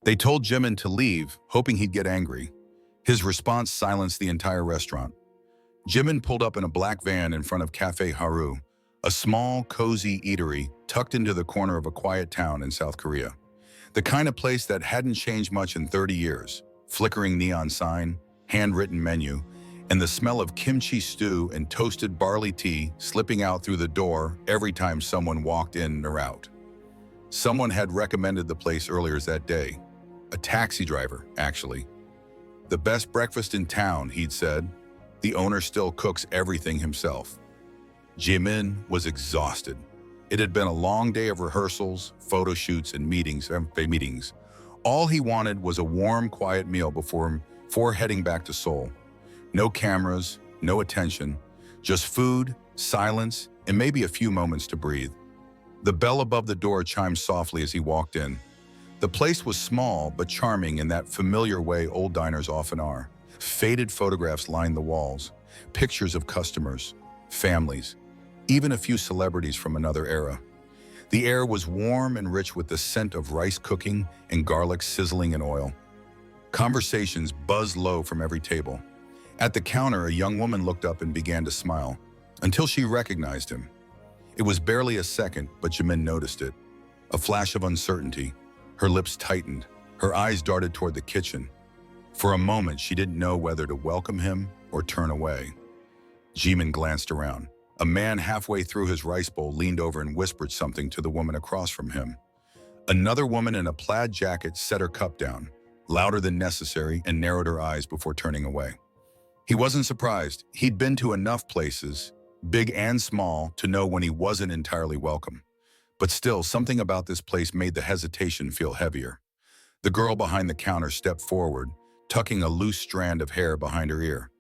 They told Jimin to leave, hoping he'd get angry. His response silenced the entire restaurant. Jimin pulled up in a black van in front of Café Haru, a small, cozy eatery tucked into the corner of a quiet town in South Korea. The kind of place that hadn't changed much in 30 years. Flickering neon sign, handwritten menu, and the smell of kimchi stew and toasted barley tea slipping out through the door every time someone walked in or out. Someone had recommended the place earlier that day. A taxi driver, actually. The best breakfast in town, he'd said. The owner still cooks everything himself. Jimin was exhausted. It had been a long day of rehearsals, photo shoots, and meetings. All he wanted was a warm, quiet meal before heading back to Seoul. No cameras, no attention, just food, silence, and maybe a few moments to breathe. The bell above the door chimed softly as he walked in. The place was small but charming in that familiar way old diners often are. Faded photographs lined the walls, pictures of customers, families, even a few celebrities from another era. The air was warm and rich with the scent of rice cooking and garlic sizzling in oil. Conversations buzzed low from every table. At the counter, a young woman looked up and began to smile, until she recognized him. It was barely a second, but Jimin noticed it. A flash of uncertainty. Her lips tightened. Her eyes darted toward the kitchen. For a moment, she didn't know whether to welcome him or turn away. Jimin glanced around. A man halfway through his rice bowl leaned over and whispered something to the woman across from him. Another woman in a plaid jacket set her cup down, louder than necessary, and narrowed her eyes before turning away. He wasn't surprised. He'd been to enough places, big and small, to know when he wasn't entirely welcome. But still, something about this place made the hesitation feel heavier. The girl behind the counter stepped forward, tucking a loose strand of hair behind her ear.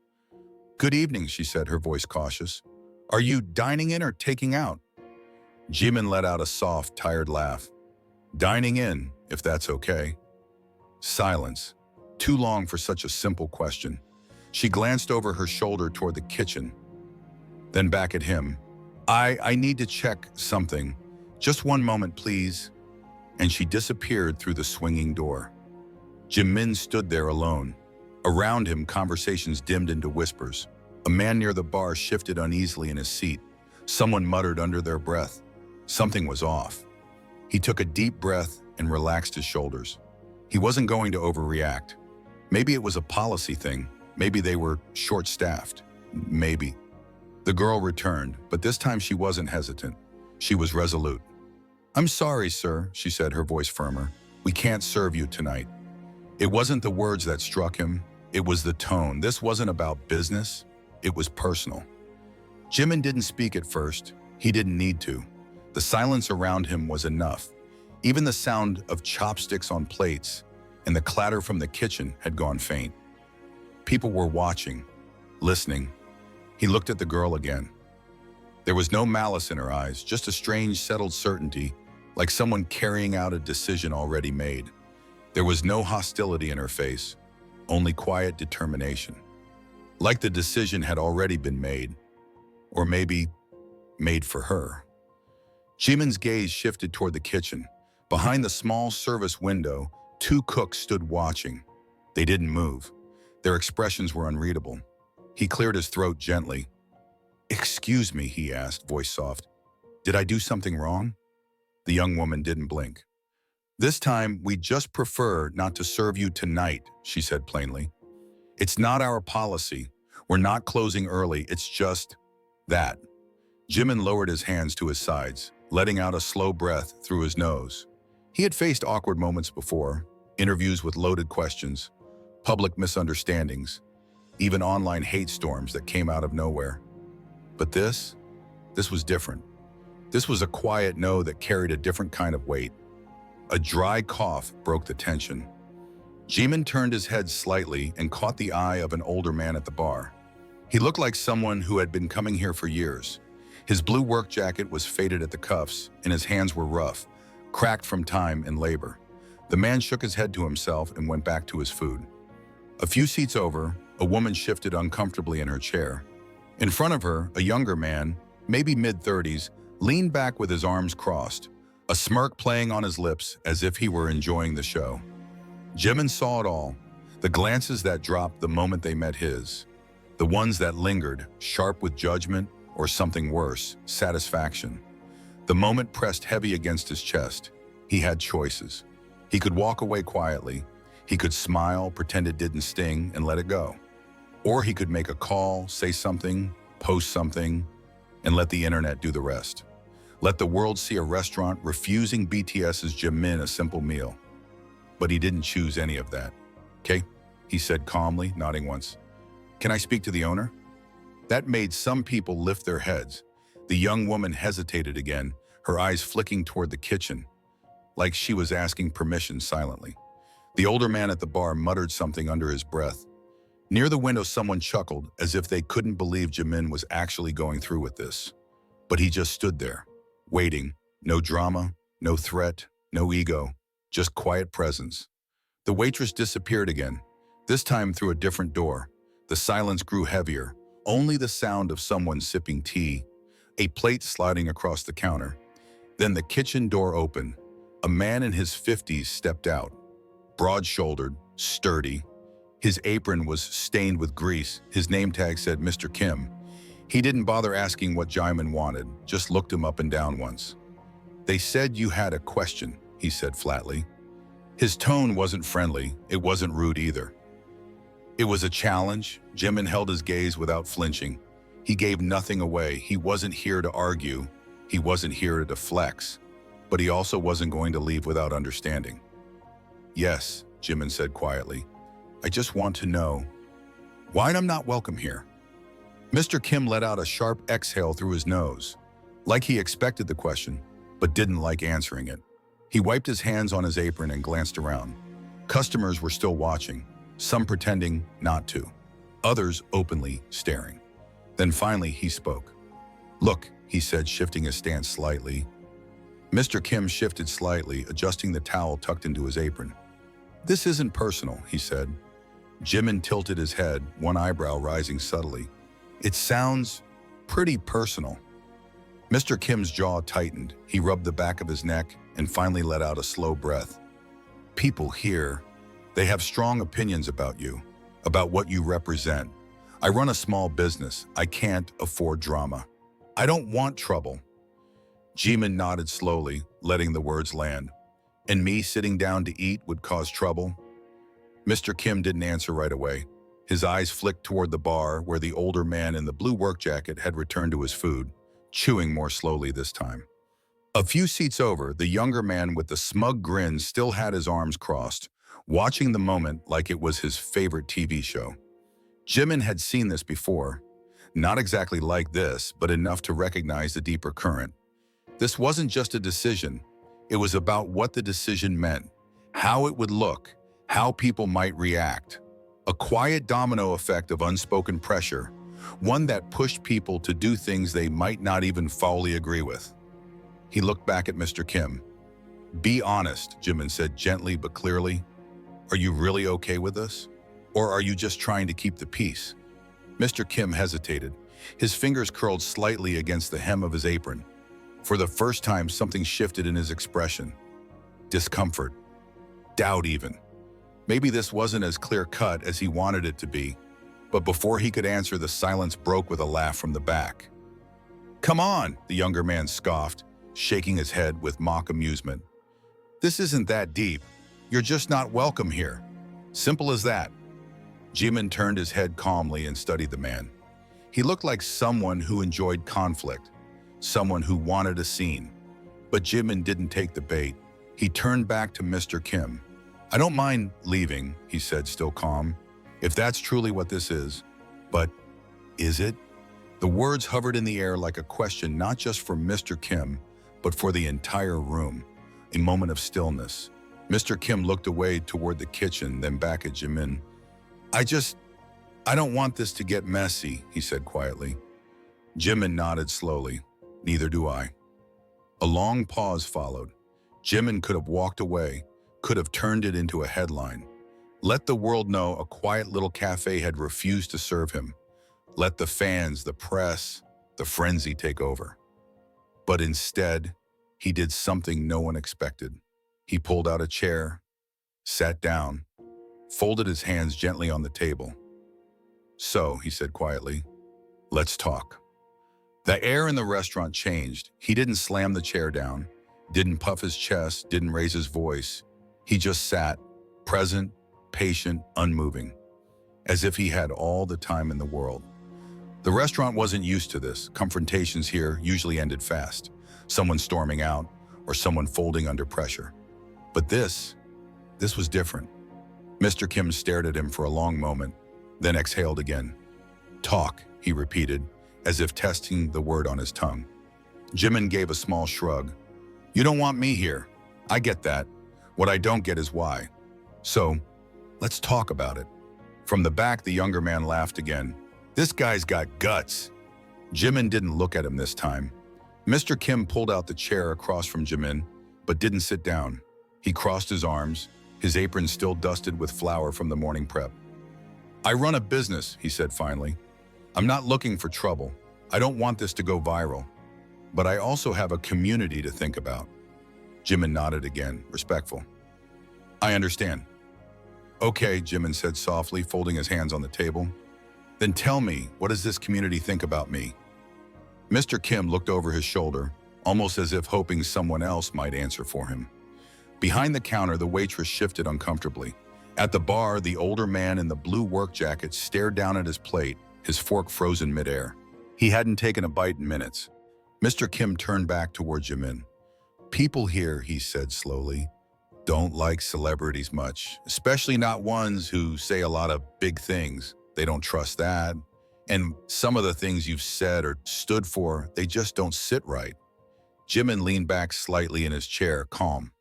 "Good evening," she said, her voice cautious. "Are you dining in or taking out?" Jimin let out a soft, tired laugh. "Dining in, if that's okay." Silence. Too long for such a simple question. She glanced over her shoulder toward the kitchen, then back at him. I need to check something. Just one moment, please." And she disappeared through the swinging door. Jimin stood there alone. Around him, conversations dimmed into whispers. A man near the bar shifted uneasily in his seat. Someone muttered under their breath. Something was off. He took a deep breath and relaxed his shoulders. He wasn't going to overreact. Maybe it was a policy thing. Maybe they were short-staffed. Maybe. The girl returned, but this time she wasn't hesitant. She was resolute. "I'm sorry, sir," she said, her voice firmer. "We can't serve you tonight." It wasn't the words that struck him. It was the tone. This wasn't about business. It was personal. Jimin didn't speak at first. He didn't need to. The silence around him was enough. Even the sound of chopsticks on plates and the clatter from the kitchen had gone faint. People were watching, listening. He looked at the girl again. There was no malice in her eyes, just a strange, settled certainty, like someone carrying out a decision already made. There was no hostility in her face, only quiet determination. Like the decision had already been made, or maybe made for her. Jimin's gaze shifted toward the kitchen. Behind the small service window, two cooks stood watching. They didn't move. Their expressions were unreadable. He cleared his throat gently. "Excuse me," he asked, voice soft. "Did I do something wrong?" The young woman didn't blink. "This time, we just prefer not to serve you tonight," she said plainly. "It's not our policy. We're not closing early. It's just that." Jimin lowered his hands to his sides, letting out a slow breath through his nose. He had faced awkward moments before, interviews with loaded questions, public misunderstandings, even online hate storms that came out of nowhere. But this was different. This was a quiet no that carried a different kind of weight. A dry cough broke the tension. Jimin turned his head slightly and caught the eye of an older man at the bar. He looked like someone who had been coming here for years. His blue work jacket was faded at the cuffs, and his hands were rough, cracked from time and labor. The man shook his head to himself and went back to his food. A few seats over, a woman shifted uncomfortably in her chair. In front of her, a younger man, maybe mid-30s, leaned back with his arms crossed, a smirk playing on his lips as if he were enjoying the show. Jimin saw it all, the glances that dropped the moment they met his, the ones that lingered, sharp with judgment or something worse, satisfaction. The moment pressed heavy against his chest. He had choices. He could walk away quietly. He could smile, pretend it didn't sting, and let it go. Or he could make a call, say something, post something, and let the internet do the rest. Let the world see a restaurant refusing BTS's Jimin a simple meal. But he didn't choose any of that. "Okay," he said calmly, nodding once. "Can I speak to the owner?" That made some people lift their heads. The young woman hesitated again, her eyes flicking toward the kitchen, like she was asking permission silently. The older man at the bar muttered something under his breath. Near the window, someone chuckled, as if they couldn't believe Jimin was actually going through with this. But he just stood there, waiting. No drama, no threat, no ego, just quiet presence. The waitress disappeared again, this time through a different door. The silence grew heavier, only the sound of someone sipping tea, a plate sliding across the counter. Then the kitchen door opened. A man in his 50s stepped out, broad-shouldered, sturdy. His apron was stained with grease. His name tag said Mr. Kim. He didn't bother asking what Jimin wanted, just looked him up and down once. "They said you had a question," he said flatly. His tone wasn't friendly, it wasn't rude either. It was a challenge. Jimin held his gaze without flinching. He gave nothing away. He wasn't here to argue. He wasn't here to flex. But he also wasn't going to leave without understanding. "Yes," Jimin said quietly. "I just want to know why I'm not welcome here." Mr. Kim let out a sharp exhale through his nose, like he expected the question, but didn't like answering it. He wiped his hands on his apron and glanced around. Customers were still watching, some pretending not to, others openly staring. Then finally he spoke. "Look," he said, shifting his stance slightly. Mr. Kim shifted slightly, adjusting the towel tucked into his apron. "This isn't personal," he said. Jimin tilted his head, one eyebrow rising subtly. "It sounds pretty personal." Mr. Kim's jaw tightened. He rubbed the back of his neck and finally let out a slow breath. "People here, they have strong opinions about you, about what you represent. I run a small business. I can't afford drama. I don't want trouble." Jimin nodded slowly, letting the words land. "And me sitting down to eat would cause trouble?" Mr. Kim didn't answer right away. His eyes flicked toward the bar where the older man in the blue work jacket had returned to his food, chewing more slowly this time. A few seats over, the younger man with the smug grin still had his arms crossed, watching the moment like it was his favorite TV show. Jimin had seen this before. Not exactly like this, but enough to recognize the deeper current. This wasn't just a decision. It was about what the decision meant, how it would look, how people might react. A quiet domino effect of unspoken pressure, one that pushed people to do things they might not even fully agree with. He looked back at Mr. Kim. "Be honest," Jimin said gently but clearly. "Are you really okay with this? Or are you just trying to keep the peace?" Mr. Kim hesitated. His fingers curled slightly against the hem of his apron. For the first time, something shifted in his expression. Discomfort. Doubt even. Maybe this wasn't as clear-cut as he wanted it to be, but before he could answer, the silence broke with a laugh from the back. "Come on," the younger man scoffed, shaking his head with mock amusement. "This isn't that deep. You're just not welcome here. Simple as that." Jimin turned his head calmly and studied the man. He looked like someone who enjoyed conflict, someone who wanted a scene. But Jimin didn't take the bait. He turned back to Mr. Kim. "I don't mind leaving," he said, still calm, "if that's truly what this is. But is it?" The words hovered in the air like a question not just for Mr. Kim, but for the entire room. A moment of stillness. Mr. Kim looked away toward the kitchen, then back at Jimin. I don't want this to get messy," he said quietly. Jimin nodded slowly. "Neither do I." A long pause followed. Jimin could have walked away, could have turned it into a headline. Let the world know a quiet little cafe had refused to serve him. Let the fans, the press, the frenzy take over. But instead, he did something no one expected. He pulled out a chair, sat down, folded his hands gently on the table. "So," he said quietly, "let's talk." The air in the restaurant changed. He didn't slam the chair down, didn't puff his chest, didn't raise his voice. He just sat, present, patient, unmoving, as if he had all the time in the world. The restaurant wasn't used to this. Confrontations here usually ended fast, someone storming out or someone folding under pressure. But this was different. Mr. Kim stared at him for a long moment, then exhaled again. "Talk," he repeated, as if testing the word on his tongue. Jimin gave a small shrug. "You don't want me here. I get that. What I don't get is why. So, let's talk about it." From the back, the younger man laughed again. "This guy's got guts." Jimin didn't look at him this time. Mr. Kim pulled out the chair across from Jimin, but didn't sit down. He crossed his arms, his apron still dusted with flour from the morning prep. "I run a business," he said finally. "I'm not looking for trouble. I don't want this to go viral. But I also have a community to think about." Jimin nodded again, respectful. "I understand." "Okay," Jimin said softly, folding his hands on the table. "Then tell me, what does this community think about me?" Mr. Kim looked over his shoulder, almost as if hoping someone else might answer for him. Behind the counter, the waitress shifted uncomfortably. At the bar, the older man in the blue work jacket stared down at his plate, his fork frozen midair. He hadn't taken a bite in minutes. Mr. Kim turned back toward Jimin. "People here," he said slowly, "don't like celebrities much, especially not ones who say a lot of big things. They don't trust that. And some of the things you've said or stood for, they just don't sit right." Jimin leaned back slightly in his chair, calm.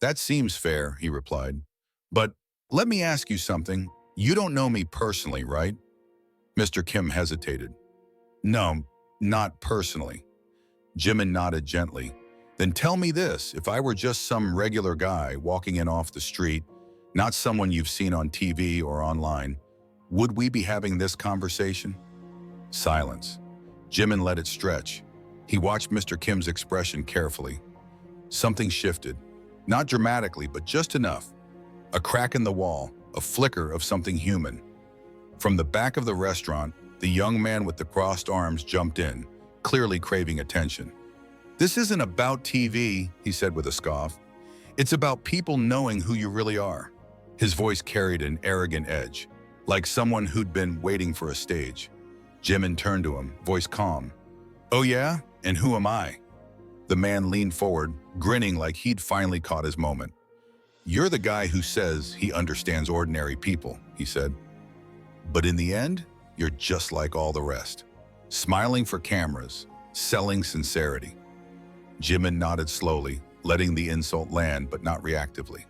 "That seems fair," he replied. "But let me ask you something. You don't know me personally, right?" Mr. Kim hesitated. "No, not personally." Jimin nodded gently. "Then tell me this, if I were just some regular guy walking in off the street, not someone you've seen on TV or online, would we be having this conversation?" Silence. Jimin let it stretch. He watched Mr. Kim's expression carefully. Something shifted. Not dramatically, but just enough. A crack in the wall, a flicker of something human. From the back of the restaurant, the young man with the crossed arms jumped in, clearly craving attention. "This isn't about TV," he said with a scoff. "It's about people knowing who you really are." His voice carried an arrogant edge, like someone who'd been waiting for a stage. Jimin turned to him, voice calm. "Oh yeah? And who am I?" The man leaned forward, grinning like he'd finally caught his moment. "You're the guy who says he understands ordinary people," he said. "But in the end, you're just like all the rest. Smiling for cameras, selling sincerity." Jimin nodded slowly, letting the insult land but not reactively.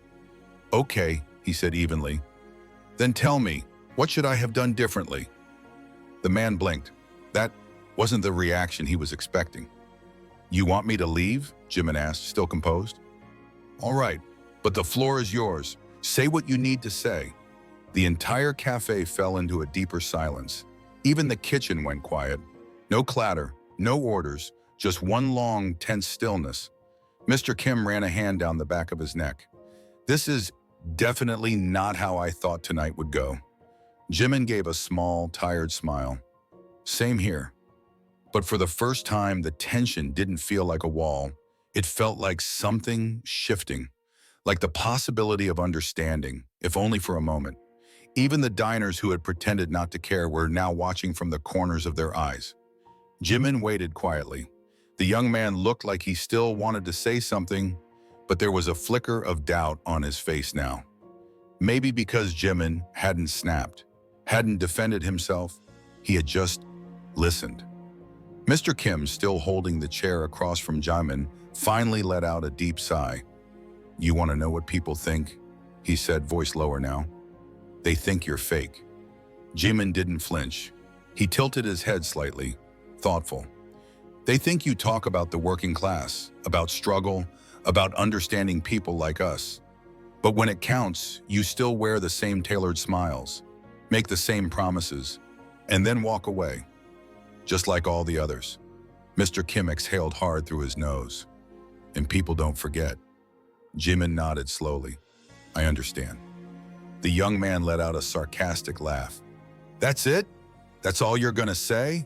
"Okay," he said evenly. "Then tell me, what should I have done differently?" The man blinked. That wasn't the reaction he was expecting. "You want me to leave?" Jimin asked, still composed. "All right, but the floor is yours. Say what you need to say." The entire cafe fell into a deeper silence. Even the kitchen went quiet. No clatter, no orders, just one long, tense stillness. Mr. Kim ran a hand down the back of his neck. "This is definitely not how I thought tonight would go." Jimin gave a small, tired smile. "Same here." But for the first time, the tension didn't feel like a wall. It felt like something shifting, like the possibility of understanding, if only for a moment. Even the diners who had pretended not to care were now watching from the corners of their eyes. Jimin waited quietly. The young man looked like he still wanted to say something, but there was a flicker of doubt on his face now. Maybe because Jimin hadn't snapped, hadn't defended himself, he had just listened. Mr. Kim, still holding the chair across from Jimin, finally let out a deep sigh. "You want to know what people think?" he said, voice lower now. "They think you're fake." Jimin didn't flinch. He tilted his head slightly, thoughtful. "They think you talk about the working class, about struggle, about understanding people like us. But when it counts, you still wear the same tailored smiles, make the same promises, and then walk away. Just like all the others." Mr. Kim exhaled hard through his nose. "And people don't forget." Jimin nodded slowly. "I understand." The young man let out a sarcastic laugh. That's it? That's all you're gonna say?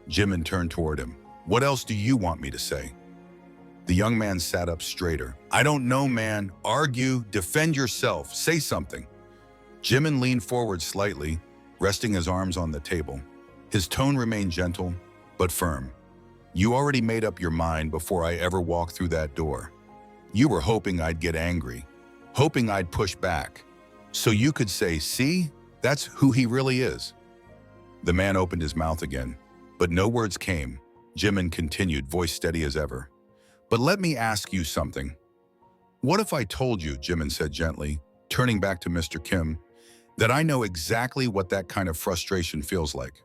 Jimin turned toward him. What else do you want me to say? The young man sat up straighter. I don't know, man. Argue, defend yourself, say something. Jimin leaned forward slightly, resting his arms on the table. His tone remained gentle, but firm. You already made up your mind before I ever walked through that door. You were hoping I'd get angry, hoping I'd push back, so you could say, see, that's who he really is. The man opened his mouth again, but no words came. Jimin continued, voice steady as ever. But let me ask you something. What if I told you, Jimin said gently, turning back to Mr. Kim, that I know exactly what that kind of frustration feels like?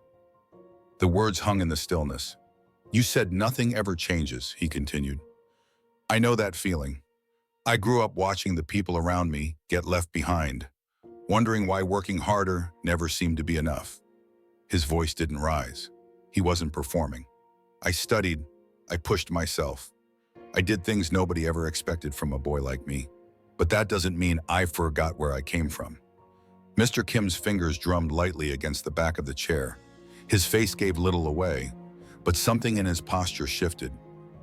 The words hung in the stillness. You said nothing ever changes, he continued. I know that feeling. I grew up watching the people around me get left behind, wondering why working harder never seemed to be enough. His voice didn't rise. He wasn't performing. I studied. I pushed myself. I did things nobody ever expected from a boy like me. But that doesn't mean I forgot where I came from. Mr. Kim's fingers drummed lightly against the back of the chair. His face gave little away, but something in his posture shifted.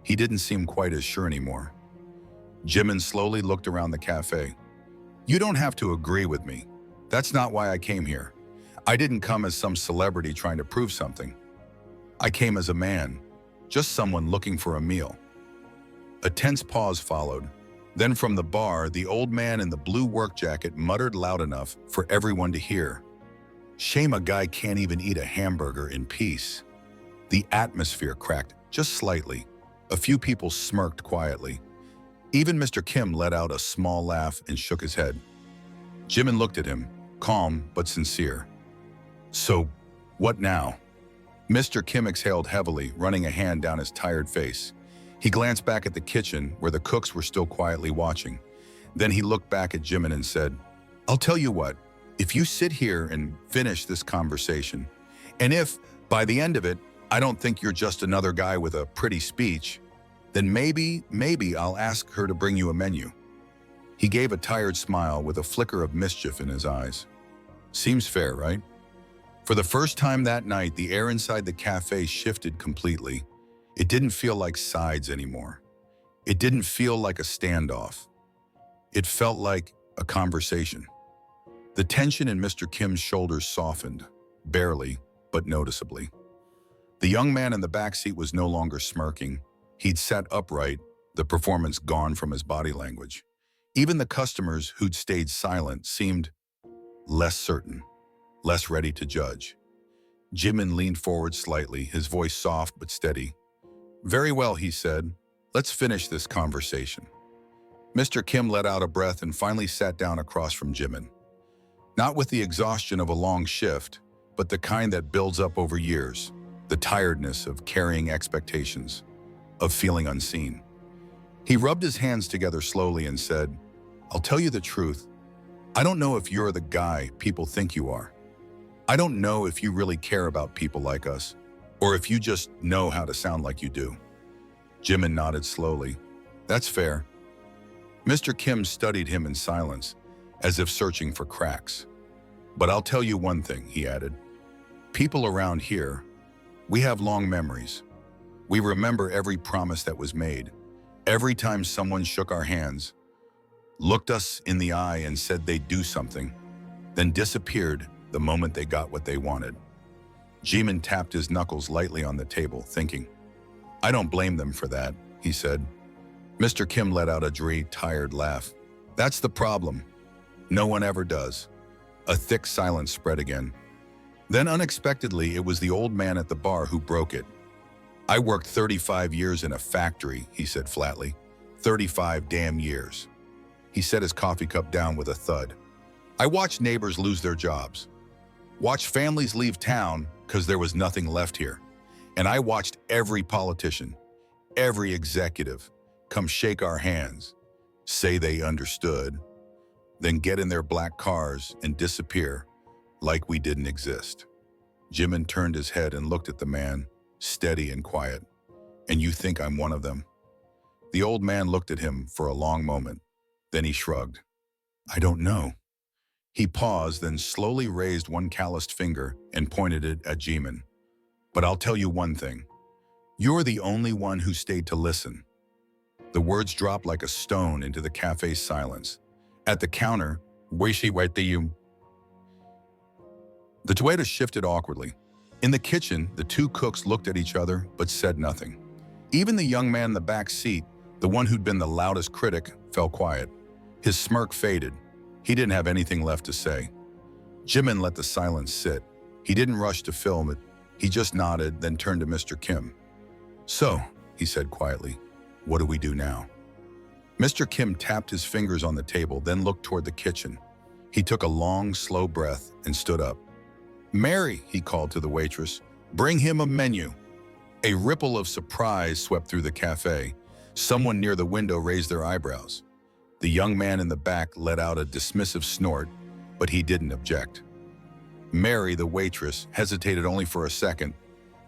He didn't seem quite as sure anymore. Jimin slowly looked around the cafe. You don't have to agree with me. That's not why I came here. I didn't come as some celebrity trying to prove something. I came as a man, just someone looking for a meal. A tense pause followed. Then from the bar, the old man in the blue work jacket muttered loud enough for everyone to hear. Shame a guy can't even eat a hamburger in peace. The atmosphere cracked just slightly. A few people smirked quietly. Even Mr. Kim let out a small laugh and shook his head. Jimin looked at him, calm but sincere. So, what now? Mr. Kim exhaled heavily, running a hand down his tired face. He glanced back at the kitchen, where the cooks were still quietly watching. Then he looked back at Jimin and said, I'll tell you what, if you sit here and finish this conversation, and if, by the end of it, I don't think you're just another guy with a pretty speech, then maybe I'll ask her to bring you a menu. He gave a tired smile with a flicker of mischief in his eyes. Seems fair, right? For the first time that night, the air inside the cafe shifted completely. It didn't feel like sides anymore. It didn't feel like a standoff. It felt like a conversation. The tension in Mr. Kim's shoulders softened, barely, but noticeably. The young man in the backseat was no longer smirking. He'd sat upright, the performance gone from his body language. Even the customers who'd stayed silent seemed less certain, less ready to judge. Jimin leaned forward slightly, his voice soft but steady. Very well, he said. Let's finish this conversation. Mr. Kim let out a breath and finally sat down across from Jimin. Not with the exhaustion of a long shift, but the kind that builds up over years, the tiredness of carrying expectations, of feeling unseen. He rubbed his hands together slowly and said, I'll tell you the truth. I don't know if you're the guy people think you are. I don't know if you really care about people like us, or if you just know how to sound like you do. Jimin nodded slowly. That's fair. Mr. Kim studied him in silence, as if searching for cracks. But I'll tell you one thing, he added. People around here, we have long memories. We remember every promise that was made, every time someone shook our hands, looked us in the eye and said they'd do something, then disappeared the moment they got what they wanted. Jimin tapped his knuckles lightly on the table, thinking, I don't blame them for that, he said. Mr. Kim let out a dry, tired laugh. That's the problem. No one ever does. A thick silence spread again. Then unexpectedly, it was the old man at the bar who broke it. I worked 35 years in a factory, he said flatly. 35 damn years. He set his coffee cup down with a thud. I watched neighbors lose their jobs. Watched families leave town because there was nothing left here. And I watched every politician, every executive, come shake our hands, say they understood, then get in their black cars and disappear like we didn't exist. Jimin turned his head and looked at the man, steady and quiet. And you think I'm one of them? The old man looked at him for a long moment. Then he shrugged. I don't know. He paused, then slowly raised one calloused finger and pointed it at Jimin. But I'll tell you one thing. You're the only one who stayed to listen. The words dropped like a stone into the cafe's silence. At the counter, the waiter shifted awkwardly. In the kitchen, the two cooks looked at each other but said nothing. Even the young man in the back seat, the one who'd been the loudest critic, fell quiet. His smirk faded. He didn't have anything left to say. Jimin let the silence sit. He didn't rush to film it. He just nodded, then turned to Mr. Kim. "So," he said quietly, "what do we do now?" Mr. Kim tapped his fingers on the table, then looked toward the kitchen. He took a long, slow breath and stood up. "Mary," he called to the waitress, "bring him a menu." A ripple of surprise swept through the cafe. Someone near the window raised their eyebrows. The young man in the back let out a dismissive snort, but he didn't object. Mary, the waitress, hesitated only for a second,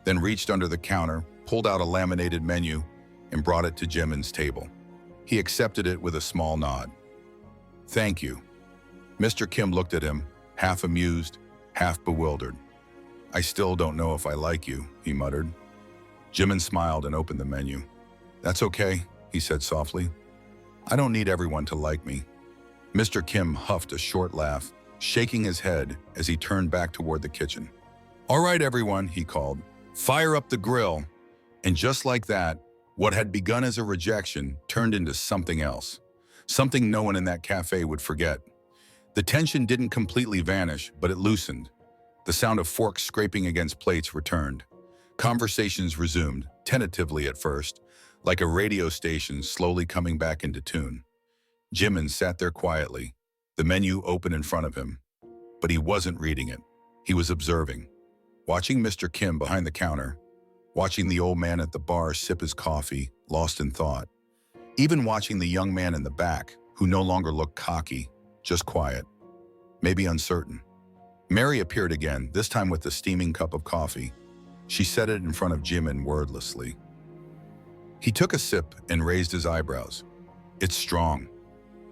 then reached under the counter, pulled out a laminated menu, and brought it to Jimin's table. He accepted it with a small nod. "Thank you." Mr. Kim looked at him, half amused, half bewildered. "I still don't know if I like you," he muttered. Jimin smiled and opened the menu. "That's okay," he said softly. "I don't need everyone to like me." Mr. Kim huffed a short laugh, shaking his head as he turned back toward the kitchen. "All right, everyone," he called. "Fire up the grill." And just like that, what had begun as a rejection turned into something else. Something no one in that cafe would forget. The tension didn't completely vanish, but it loosened. The sound of forks scraping against plates returned. Conversations resumed, tentatively at first, like a radio station slowly coming back into tune. Jimin sat there quietly, the menu open in front of him. But he wasn't reading it. He was observing. Watching Mr. Kim behind the counter, watching the old man at the bar sip his coffee, lost in thought. Even watching the young man in the back, who no longer looked cocky, just quiet, maybe uncertain. Mary appeared again, this time with a steaming cup of coffee. She set it in front of Jimin wordlessly. He took a sip and raised his eyebrows. "It's strong."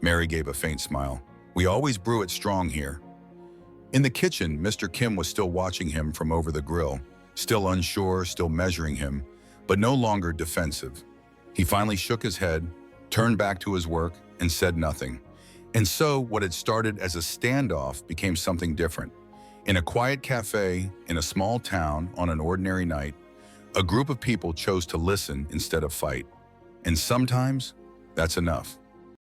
Mary gave a faint smile. "We always brew it strong here." In the kitchen, Mr. Kim was still watching him from over the grill, still unsure, still measuring him, but no longer defensive. He finally shook his head, turned back to his work, and said nothing. And so what had started as a standoff became something different. In a quiet cafe, in a small town, on an ordinary night, a group of people chose to listen instead of fight. And sometimes, that's enough.